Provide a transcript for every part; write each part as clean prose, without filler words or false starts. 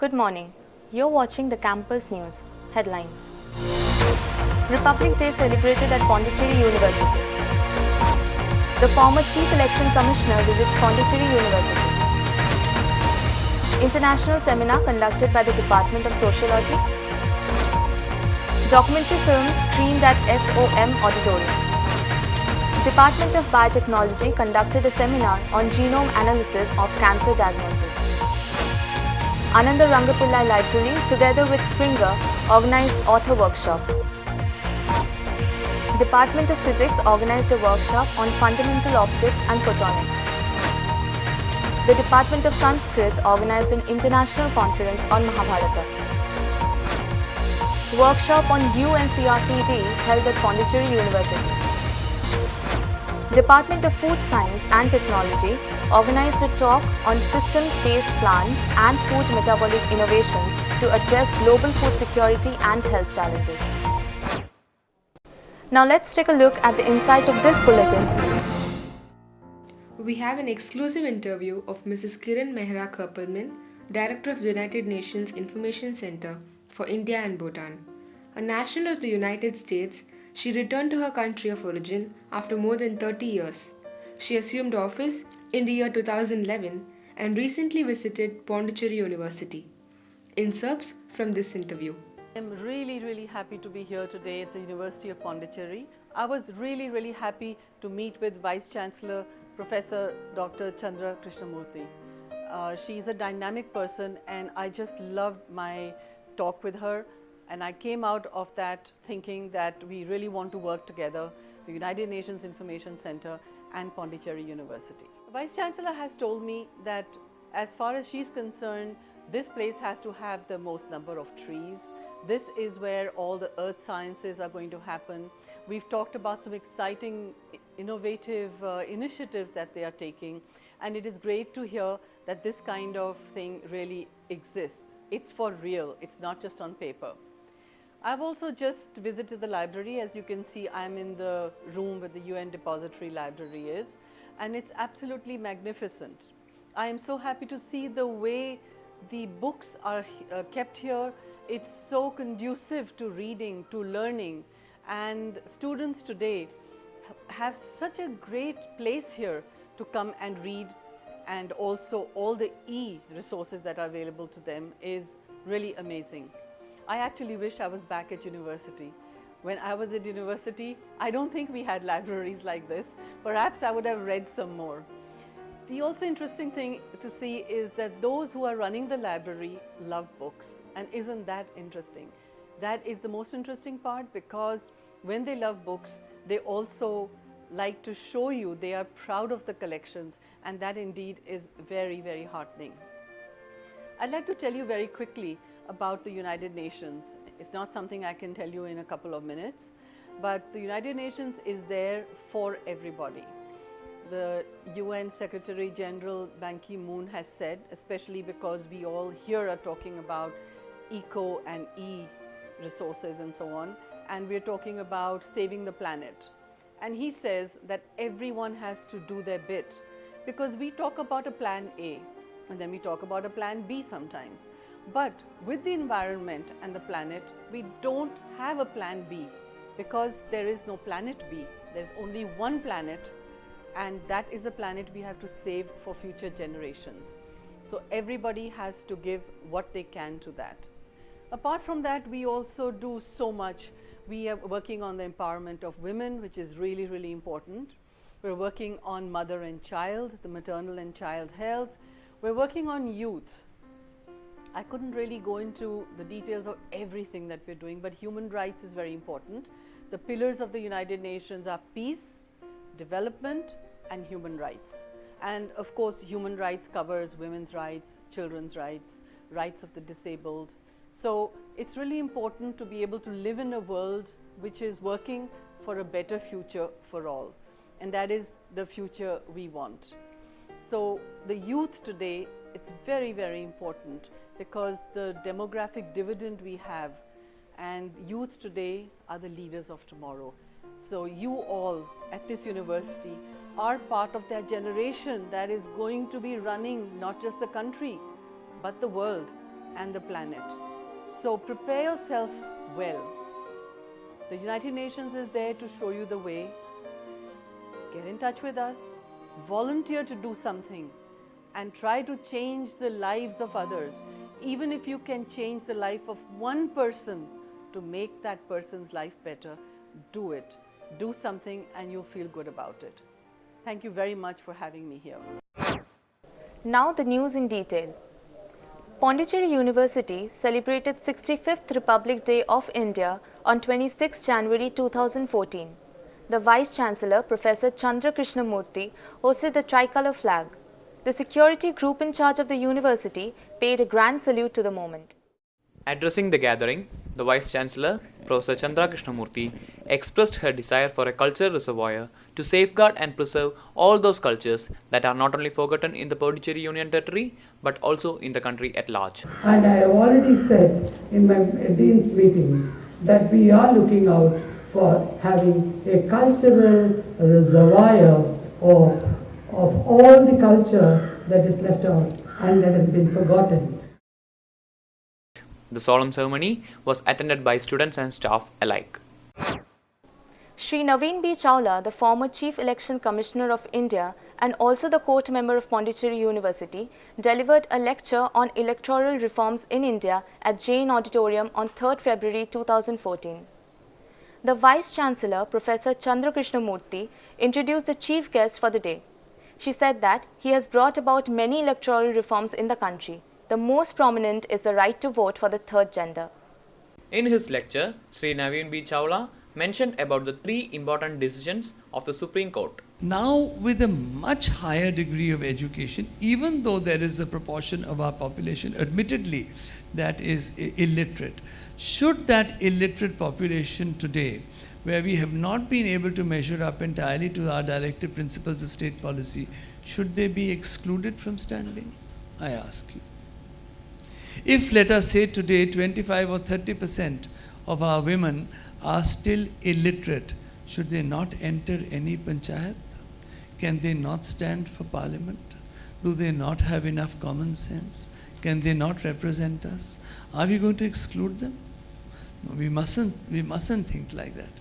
Good morning. You're watching the Campus News. Headlines. Republic Day celebrated at Pondicherry University. The former Chief Election Commissioner visits Pondicherry University. International seminar conducted by the Department of Sociology. Documentary films screened at SOM Auditorium. Department of Biotechnology conducted a seminar on genome analysis of cancer diagnosis. AnanthKumar Library, together with Springer, organized author workshop. Department of Physics organized a workshop on fundamental optics and photonics. The Department of Sanskrit organized an international conference on Mahabharata. Workshop on UNCRPD held at Pondicherry University. Department of Food Science and Technology organized a talk on systems-based plant and food metabolic innovations to address global food security and health challenges. Now let's take a look at the insight of this bulletin. We have an exclusive interview of Mrs. Kiran Mehra Kapilman, Director of the United Nations Information Center for India and Bhutan. A national of the United States, she returned to her country of origin after more than 30 years. She assumed office in the year 2011 and recently visited Pondicherry University. Excerpts from this interview. I'm really happy to be here today at the University of Pondicherry. I was really happy to meet with Vice Chancellor Professor Dr. Chandra Krishnamurthy. She's a dynamic person and I just loved my talk with her, and I came out of that thinking that we really want to work together, the United Nations Information Center and Pondicherry University. The Vice Chancellor has told me that as far as she's concerned, this place has to have the most number of trees. This is where all the earth sciences are going to happen. We've talked about some exciting, innovative initiatives that they are taking, and it is great to hear that this kind of thing really exists. It's for real, it's not just on paper. I've also just visited the library. As you can see, I'm in the room where the UN Depository Library is, and it's absolutely magnificent. I am so happy to see the way the books are kept here. It's so conducive to reading, to learning, and students today have such a great place here to come and read, and also all the e-resources that are available to them is really amazing. I actually wish I was back at university. When I was at university, I don't think we had libraries like this. Perhaps I would have read some more. The also interesting thing to see is that those who are running the library love books, and isn't that interesting? That is the most interesting part, because when they love books, they also like to show you they are proud of the collections, and that indeed is very heartening. I'd like to tell you very quickly about the United Nations. It's not something I can tell you in a couple of minutes, but the United Nations is there for everybody. The UN Secretary General Ban Ki-moon has said, especially because we all here are talking about eco and e-resources and so on, and we're talking about saving the planet. And he says that everyone has to do their bit, because we talk about a plan A and then we talk about a plan B sometimes. But with the environment and the planet, we don't have a plan B, because there is no planet B. There's only one planet, and that is the planet we have to save for future generations. So everybody has to give what they can to that. Apart from that, we also do so much. We are working on the empowerment of women, which is really important. We're working on mother and child, the maternal and child health. We're working on youth. I couldn't really go into the details of everything that we're doing, but human rights is very important. The pillars of the United Nations are peace, development, and human rights. And of course, human rights covers women's rights, children's rights, rights of the disabled. So it's really important to be able to live in a world which is working for a better future for all. And that is the future we want. So the youth today, it's very important, because the demographic dividend we have, and youth today are the leaders of tomorrow. So you all at this university are part of that generation that is going to be running not just the country, but the world. and the planet. So prepare yourself well. The United Nations is there to show you the way. Get in touch with us, volunteer to do something, and try to change the lives of others. Even if you can change the life of one person to make that person's life better, do it. Do something and you'll feel good about it. Thank you very much for having me here. Now the news in detail. Pondicherry University celebrated 65th Republic Day of India on 26 January 2014. The Vice-Chancellor, Professor Chandra Krishnamurthy, hosted the tricolour flag. The security group in charge of the university paid a grand salute to the moment. Addressing the gathering, the Vice-Chancellor, Professor Chandra Krishnamurthy, expressed her desire for a cultural reservoir to safeguard and preserve all those cultures that are not only forgotten in the Pondicherry Union Territory but also in the country at large. And I have already said in my Dean's meetings that we are looking out for having a cultural reservoir of all the culture that is left out and that has been forgotten. The solemn ceremony was attended by students and staff alike. Shri Naveen B. Chawla, the former Chief Election Commissioner of India and also the court member of Pondicherry University, delivered a lecture on electoral reforms in India at Jain Auditorium on 3rd February 2014. The Vice-Chancellor, Professor Chandra Krishnamurthy, introduced the chief guest for the day. She said that he has brought about many electoral reforms in the country. The most prominent is the right to vote for the third gender. In his lecture, Sri Naveen B. Chawla mentioned about the 3 important decisions of the Supreme Court. Now, with a much higher degree of education, even though there is a proportion of our population, admittedly, that is illiterate, should that illiterate population today, where we have not been able to measure up entirely to our directive principles of state policy, should they be excluded from standing? I ask you. If, let us say today, 25 or 30% of our women are still illiterate, should they not enter any panchayat? Can they not stand for parliament? Do they not have enough common sense? Can they not represent us? Are we going to exclude them? No, we mustn't think like that.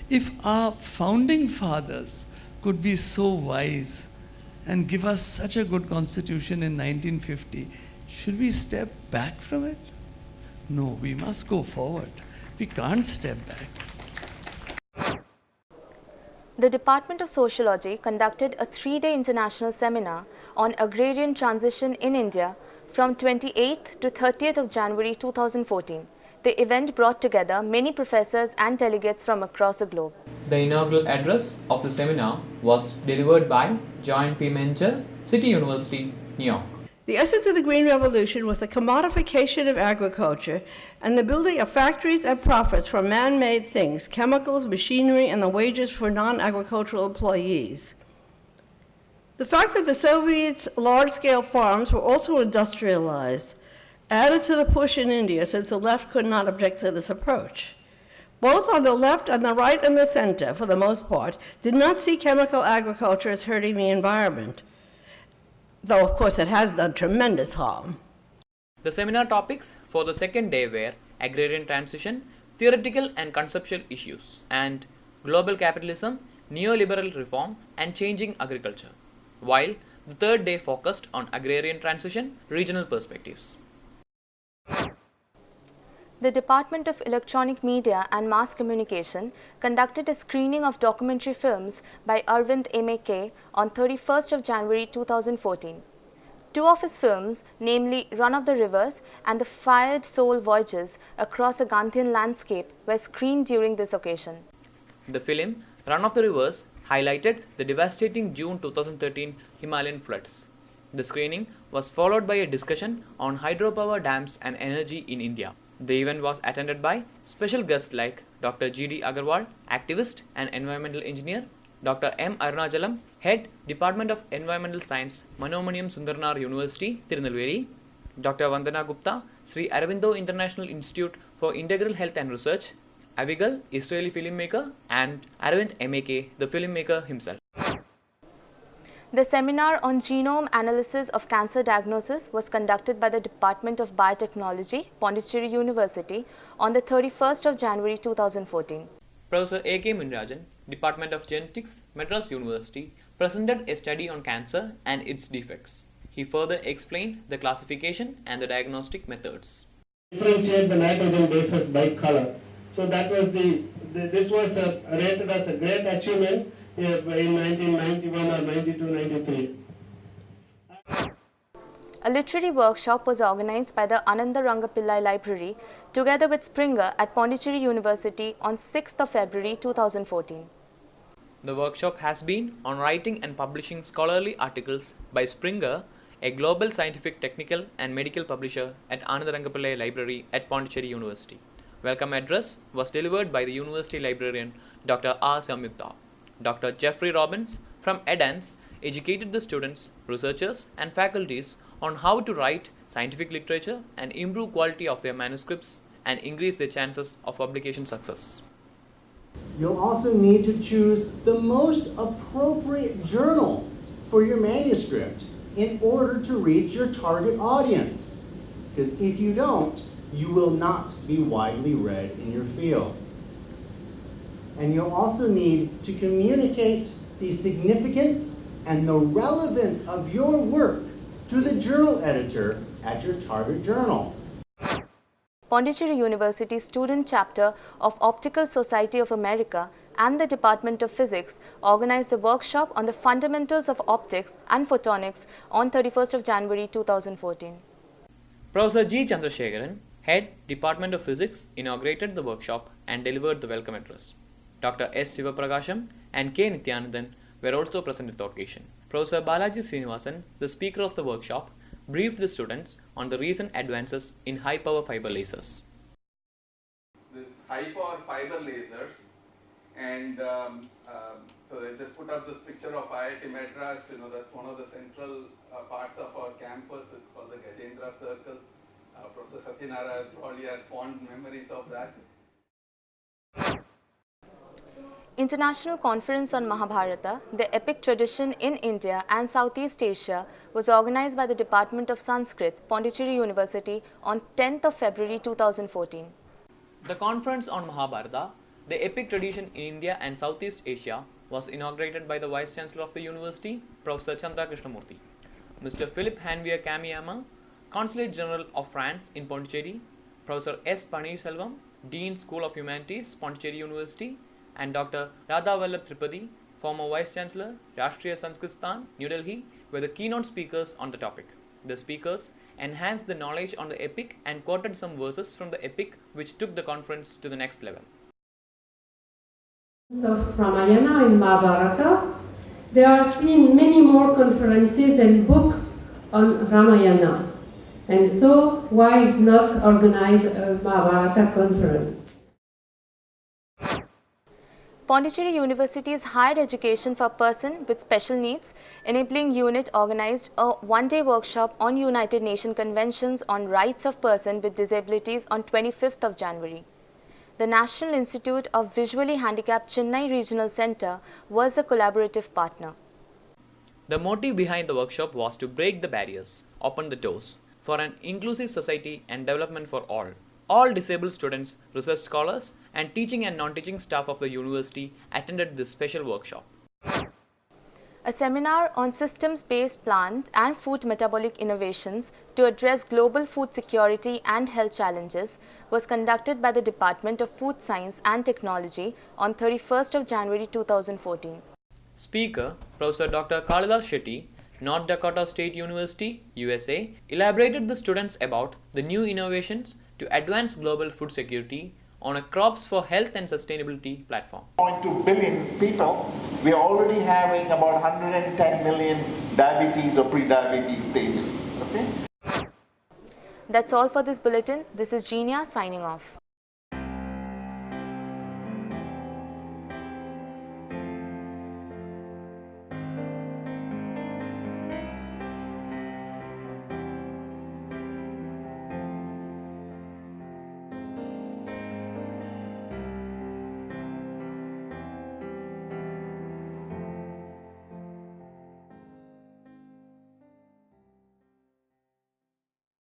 If our founding fathers could be so wise and give us such a good constitution in 1950, should we step back from it? No, we must go forward. We can't step back. The Department of Sociology conducted a 3-day international seminar on agrarian transition in India from 28th to 30th of January 2014. The event brought together many professors and delegates from across the globe. The inaugural address of the seminar was delivered by John P. Mencher, City University, New York. The essence of the Green Revolution was the commodification of agriculture and the building of factories and profits from man-made things, chemicals, machinery, and the wages for non-agricultural employees. The fact that the Soviets' large-scale farms were also industrialized added to the push in India, since the left could not object to this approach. Both on the left and the right and the center, for the most part, did not see chemical agriculture as hurting the environment, though of course it has done tremendous harm. The seminar topics for the second day were agrarian transition, theoretical and conceptual issues, and global capitalism, neoliberal reform, and changing agriculture, while the third day focused on agrarian transition, regional perspectives. The Department of Electronic Media and Mass Communication conducted a screening of documentary films by Arvind M.K. on 31st of January 2014. 2 of his films, namely Run of the Rivers and The Fired Soul Voyages Across a Gandhian Landscape, were screened during this occasion. The film Run of the Rivers highlighted the devastating June 2013 Himalayan floods. The screening was followed by a discussion on hydropower dams and energy in India. The event was attended by special guests like Dr. G.D. Agarwal, activist and environmental engineer, Dr. M. Arunachalam, Head, Department of Environmental Science, Manomaniyam Sundarnar University, Tirunelveli, Dr. Vandana Gupta, Sri Aurobindo International Institute for Integral Health and Research, Avigal, Israeli filmmaker, and Arvind M.A.K., the filmmaker himself. The seminar on genome analysis of cancer diagnosis was conducted by the Department of Biotechnology, Pondicherry University on the 31st of January 2014. Professor A.K. Munrajan, Department of Genetics, Madras University, presented a study on cancer and its defects. He further explained the classification and the diagnostic methods. Differentiate the nitrogen bases by color. So that was this was rated as a great achievement in 1991 or 92-93. A literary workshop was organized by the Anantha Library together with Springer at Pondicherry University on 6th of February 2014. The workshop has been on writing and publishing scholarly articles by Springer, a global scientific, technical and medical publisher at AnanthKumar Library at Pondicherry University. Welcome address was delivered by the University Librarian Dr. R. Samyukta. Dr. Jeffrey Robbins from EDANS educated the students, researchers and faculties on how to write scientific literature and improve quality of their manuscripts and increase their chances of publication success. You'll also need to choose the most appropriate journal for your manuscript in order to reach your target audience. Because if you don't, you will not be widely read in your field. And you'll also need to communicate the significance and the relevance of your work to the journal editor at your target journal. Pondicherry University student chapter of Optical Society of America and the Department of Physics organized a workshop on the fundamentals of optics and photonics on 31st of January 2014. Professor G. Chandrasekharan, Head, Department of Physics, inaugurated the workshop and delivered the welcome address. Dr. S. Sivapragasham and K. Nityanandan were also present at the occasion. Professor Balaji Srinivasan, the speaker of the workshop, briefed the students on the recent advances in high-power fiber lasers. This high-power fiber lasers, and so they just put up this picture of IIT Madras. That's one of the central parts of our campus. It's called the Gajendra Circle. Professor Satyanarayana probably has fond memories of that. International Conference on Mahabharata, the epic tradition in India and Southeast Asia, was organized by the Department of Sanskrit, Pondicherry University on 10th of February 2014. The conference on Mahabharata, the epic tradition in India and Southeast Asia, was inaugurated by the Vice Chancellor of the University, Professor Chandra Krishnamurthy. Mr. Philip Hanvier Kamiyama, Consulate General of France in Pondicherry, Professor S. Paneerselvam, Dean School of Humanities, Pondicherry University, and Dr. Radha Vallabh Tripathi, former Vice Chancellor, Rashtriya Sanskritistan, New Delhi, were the keynote speakers on the topic. The speakers enhanced the knowledge on the epic and quoted some verses from the epic which took the conference to the next level. Of Ramayana and Mahabharata, there have been many more conferences and books on Ramayana. And so, why not organize a Mahabharata conference? Pondicherry University's Higher Education for Person with Special Needs Enabling Unit organized a one-day workshop on United Nations Conventions on Rights of Persons with Disabilities on 25th of January. The National Institute of Visually Handicapped Chennai Regional Center was a collaborative partner. The motive behind the workshop was to break the barriers, open the doors for an inclusive society and development for all. All disabled students, research scholars, and teaching and non-teaching staff of the university attended this special workshop. A seminar on systems-based plant and food metabolic innovations to address global food security and health challenges was conducted by the Department of Food Science and Technology on 31st of January 2014. Speaker, Professor Dr. Kalidas Shetty, North Dakota State University, USA, elaborated the students about the new innovations to advance global food security on a Crops for Health and Sustainability platform. 0.2 billion people, we are already having about 110 million diabetes or pre-diabetes stages. Okay? That's all for this bulletin. This is Genia signing off.